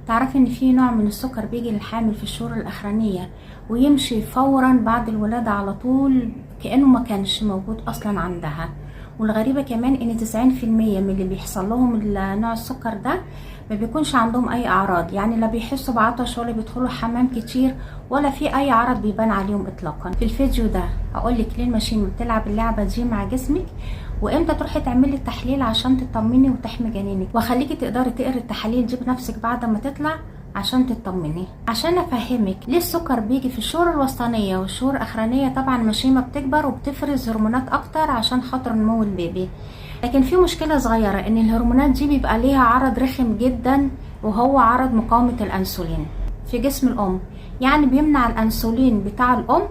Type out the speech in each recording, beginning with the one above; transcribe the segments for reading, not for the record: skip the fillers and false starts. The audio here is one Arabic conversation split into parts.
تعرفي ان في نوع من السكر بيجي للحامل في الشهور الاخرانيه ويمشي فورا بعد الولاده على طول كانه ما كانش موجود اصلا عندها. والغريبه كمان ان 90% من اللي بيحصل لهم نوع السكر ده ما بيكونش عندهم اي اعراض، يعني لا بيحسوا بعطش ولا بيدخلوا حمام كتير ولا في اي عرض بيبان عليهم اطلاقا. في الفيديو ده هقولك ليه المشيمه بتلعب اللعبه دي مع جسمك، وامتى تروحي تعملي التحليل عشان تطمني وتحمي جنينك، واخليكي تقدري تقري التحاليل دي بنفسك بعد ما تطلع عشان تطمني. عشان افهمك ليه السكر بيجي في الشهور الوسطانيه والشهور الاخرانيه، طبعا المشيمه بتكبر وبتفرز هرمونات اكتر عشان خاطر نمو البيبي، لكن في مشكله صغيره ان الهرمونات دي بيبقى ليها عرض رخم جدا، وهو عرض مقاومه الانسولين في جسم الام. يعني بيمنع الانسولين بتاع الام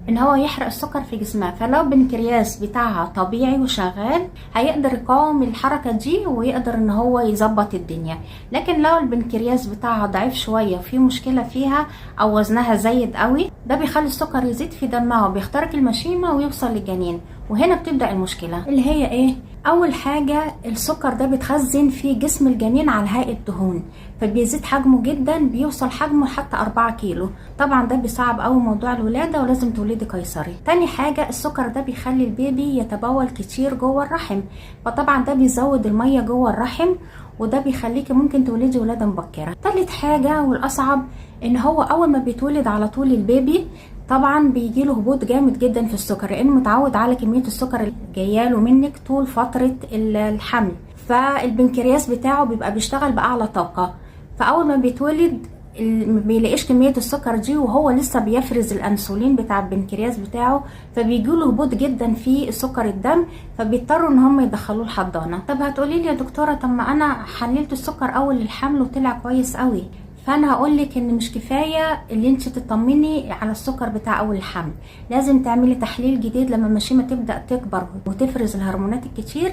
ان هو يحرق السكر في جسمها، فلو البنكرياس بتاعها طبيعي وشغال هيقدر يقاوم الحركة دي ويقدر ان هو يظبط الدنيا. لكن لو البنكرياس بتاعها ضعيف شوية وفي مشكلة فيها او وزنها زايد قوي، ده بيخلي السكر يزيد في دمها وبيخترق المشيمة ويوصل للجنين، وهنا بتبدأ المشكلة اللي هي ايه؟ اول حاجة السكر ده بيتخزن في جسم الجنين على هيئة دهون، فبيزيد حجمه جدا، بيوصل حجمه حتى 4 كيلو. طبعا ده بيصعب قوي موضوع الولادة ولازم تولدي قيصري. تاني حاجة السكر ده بيخلي البيبي يتبول كتير جوه الرحم، فطبعا ده بيزود المية جوه الرحم، وده بيخليكي ممكن تولدي ولادة مبكرة. تالت حاجة والاصعب ان هو اول ما بيتولد على طول البيبي طبعا بيجيله هبوط جامد جدا في السكر، لانه متعود على كمية السكر اللي جاياله منك طول فترة الحمل، فالبنكرياس بتاعه بيبقى بيشتغل بأعلى طاقة، فاول ما بيتولد ما بيلاقيش كمية السكر دي وهو لسه بيفرز الانسولين بتاع البنكرياس بتاعه، فبيجيله هبوط جدا في سكر الدم، فبيضطروا ان هم يدخلوه الحضانة. طب هتقولي لي يا دكتورة، طب ما انا حللت السكر اول الحمل وطلع كويس قوي. فانا هقولك ان مش كفايه اللي انت تطمني على السكر بتاع اول الحمل، لازم تعملي تحليل جديد لما المشيمه تبدا تكبر وتفرز الهرمونات الكتير.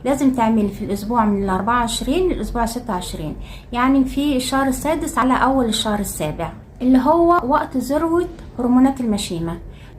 لازم تعملي في الاسبوع من 24 للاسبوع 26، يعني في الشهر السادس على اول الشهر السابع، اللي هو وقت ذروه هرمونات المشيمه.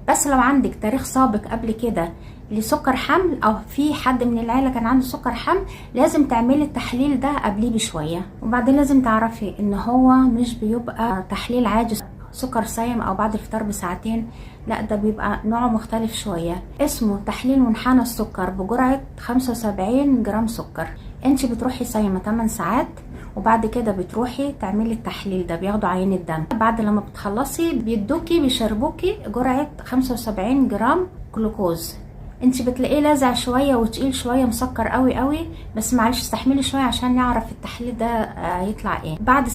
بس لو عندك تاريخ سابق قبل كده لسكر حمل، او في حد من العيله كان عنده سكر حمل، لازم تعملي التحليل ده قبليه بشويه. وبعدين لازم تعرفي ان هو مش بيبقى تحليل عادي سكر صايم او بعد الفطار بساعتين، لا ده بيبقى نوعه مختلف شويه، اسمه تحليل منحنى السكر بجرعه 75 جرام سكر. انت بتروحي صايمه 8 ساعات، وبعد كده بتروحي تعملي التحليل ده، بياخدوا عينة دم. بعد لما بتخلصي بيشربوكي جرعة 75 جرام جلوكوز. انت بتلاقيه لازع شوية وتقيل شوية، مسكر قوي قوي، بس معلش استحملي شوية عشان نعرف التحليل ده يطلع ايه. بعد